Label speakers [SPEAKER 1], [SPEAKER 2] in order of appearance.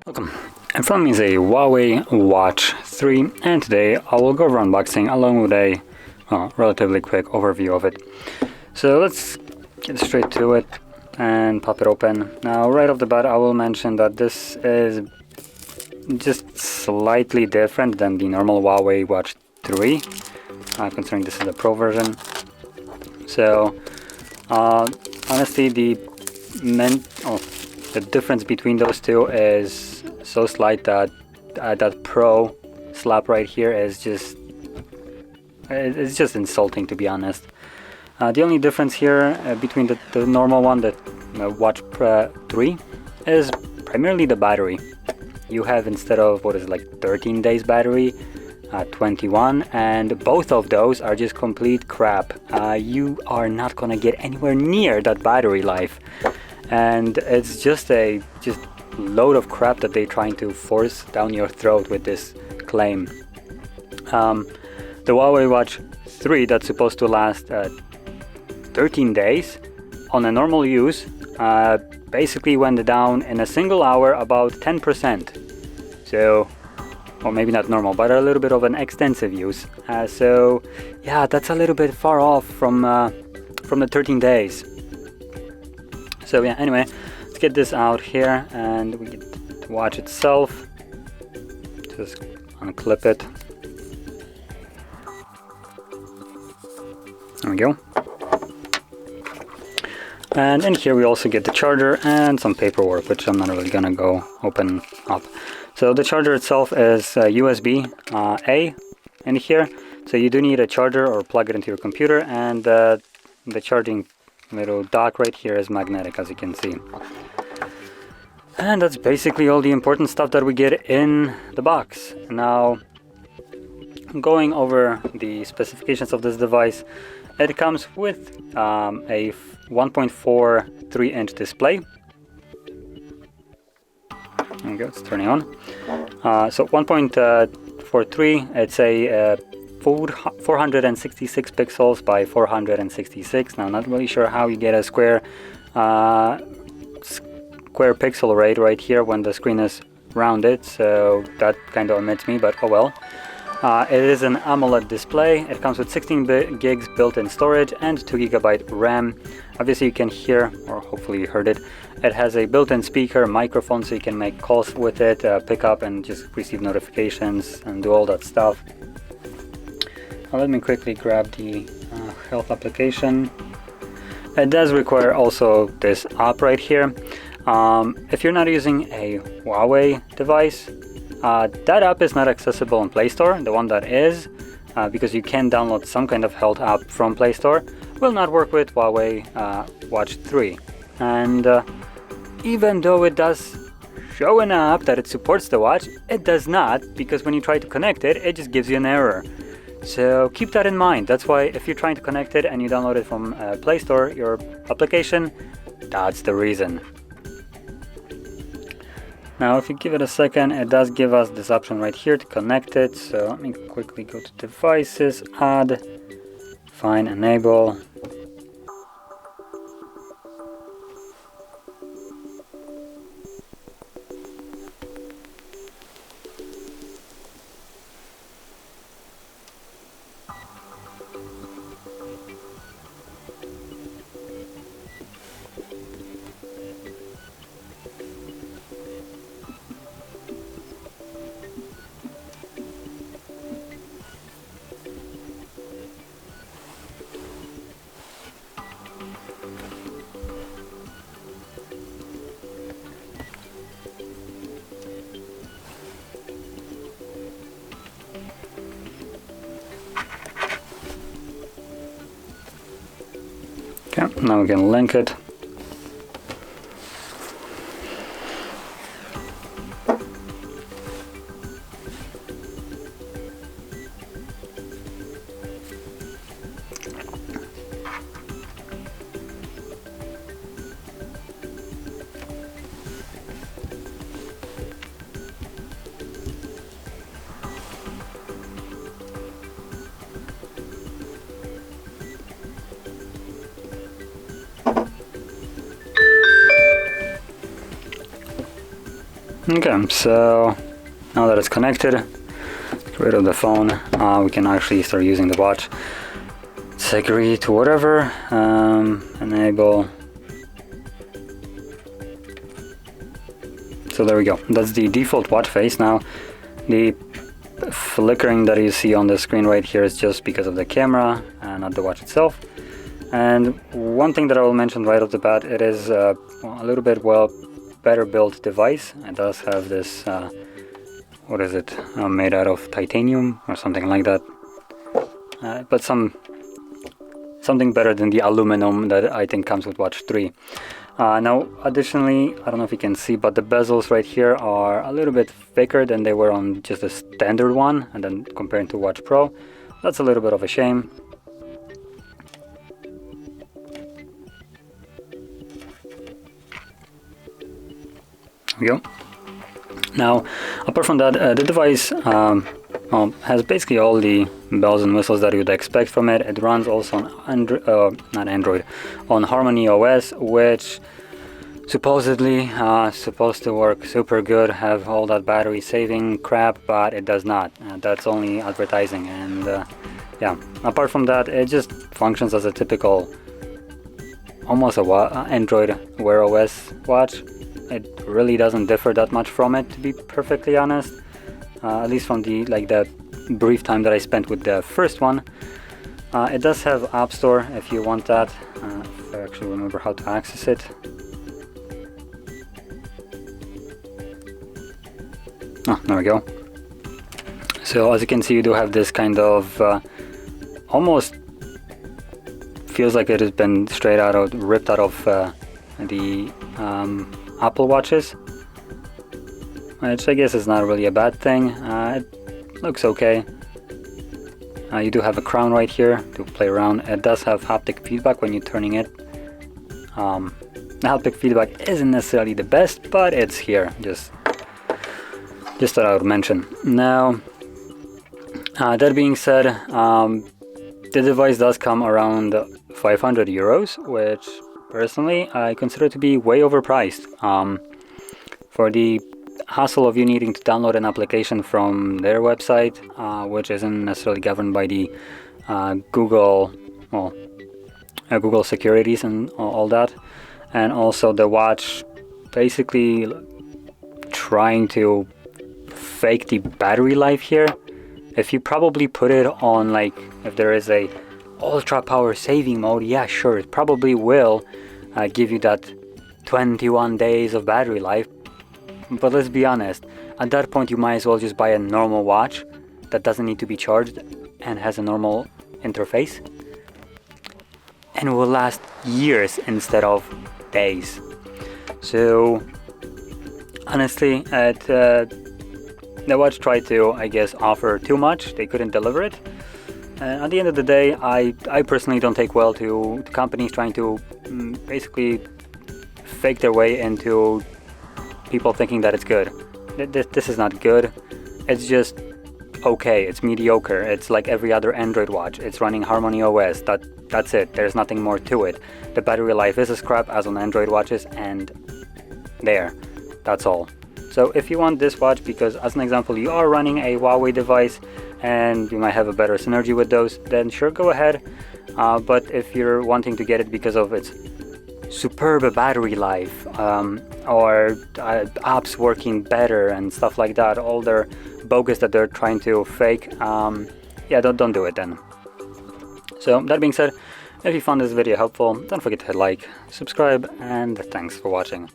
[SPEAKER 1] Welcome. In front of me is a HUAWEI Watch 3, and today I will go over unboxing along with a relatively quick overview of it. So let's get straight to it and pop it open. Now right off the bat I will mention that this is just slightly different than the normal HUAWEI Watch 3, considering this is the Pro version. So honestly the difference between those two is so slight that that Pro slap right here is it's just insulting, to be honest. The only difference here between the normal one, the Watch 3, is primarily the battery. You have, instead of what is it, like 13 days battery, 21, and both of those are just complete crap. You are not gonna get anywhere near that battery life, and it's just a load of crap that they're trying to force down your throat with this claim. The HUAWEI Watch 3, that's supposed to last 13 days on a normal use, basically went down in a single hour about 10%. So, or maybe not normal, but a little bit of an extensive use. So yeah, that's a little bit far off from the 13 days. So yeah, anyway, let's get this out here and we get the watch itself. Just unclip it. There we go. And in here we also get the charger and some paperwork, which I'm not really gonna go open up. So the charger itself is USB-A in here. So you do need a charger or plug it into your computer, and the charging little dock right here is magnetic, as you can see. And that's basically all the important stuff that we get in the box. Now, going over the specifications of this device, it comes with a 1.43-inch display. There we go, it's turning on. So 1.43, it's a 466 pixels by 466. Now, not really sure how you get a square pixel rate right here when the screen is rounded, so that kind of omits me, but oh well. It is an AMOLED display. It comes with 16 gigs built-in storage and 2 GB RAM. Obviously you can hear, or hopefully you heard it, it has a built-in speaker, microphone, so you can make calls with it, pick up and just receive notifications and do all that stuff. Now let me quickly grab the health application. It does require also this app right here. If you're not using a HUAWEI device, that app is not accessible in Play Store. The one that is, because you can download some kind of health app from Play Store, will not work with HUAWEI Watch 3. And even though it does show an app that it supports the watch, it does not, because when you try to connect it, it just gives you an error. So keep that in mind. That's why if you're trying to connect it and you download it from Play Store, your application, that's the reason. Now if you give it a second, it does give us this option right here to connect it. So let me quickly go to devices, add, find, enable. Okay, now we can link it. Okay, so now that it's connected, get rid of the phone, we can actually start using the watch. Let's agree to whatever, enable. So there we go, that's the default watch face. Now the flickering that you see on the screen right here is just because of the camera and not the watch itself. And one thing that I will mention right off the bat, it is a little bit better built device. It does have this, what is it, made out of titanium or something like that, but something better than the aluminum that I think comes with Watch 3. Now additionally, I don't know if you can see, but the bezels right here are a little bit thicker than they were on just a standard one, and then comparing to Watch Pro, that's a little bit of a shame. There we go. Now apart from that, the device has basically all the bells and whistles that you would expect from it. It runs also on on Harmony OS, which supposedly supposed to work super good, have all that battery saving crap, but it does not. That's only advertising. And yeah, apart from that, it just functions as a typical, almost a Android Wear OS watch. It really doesn't differ that much from it, to be perfectly honest. At least from the brief time that I spent with the first one. It does have App Store if you want that, if I actually remember how to access it. Oh, there we go. So as you can see, you do have this kind of almost feels like it has been ripped out of the Apple Watches, which I guess is not really a bad thing. It looks okay. You do have a crown right here to play around. It does have haptic feedback when you're turning it. The haptic feedback isn't necessarily the best, but it's here. Just thought I would mention. Now, that being said, the device does come around 500 euros, which personally I consider to be way overpriced. For the hassle of you needing to download an application from their website, which isn't necessarily governed by the Google securities and all that, and also the watch basically trying to fake the battery life here. If you probably put it on, like, if there is a ultra power saving mode, yeah, sure, it probably will give you that 21 days of battery life. But let's be honest, at that point you might as well just buy a normal watch that doesn't need to be charged and has a normal interface, and will last years instead of days. So honestly, the watch tried to, I guess, offer too much. They couldn't deliver it. And at the end of the day, I personally don't take well to companies trying to basically fake their way into people thinking that it's good. This is not good. It's just okay. It's mediocre. It's like every other Android watch. It's running Harmony OS. That's it. There's nothing more to it. The battery life is as crap as on Android watches, and that's all. So if you want this watch because, as an example, you are running a Huawei device and you might have a better synergy with those, then sure, go ahead. But if you're wanting to get it because of its superb battery life, or apps working better and stuff like that, all their bogus that they're trying to fake, yeah, don't do it then. So that being said, if you found this video helpful, don't forget to hit like, subscribe, and thanks for watching.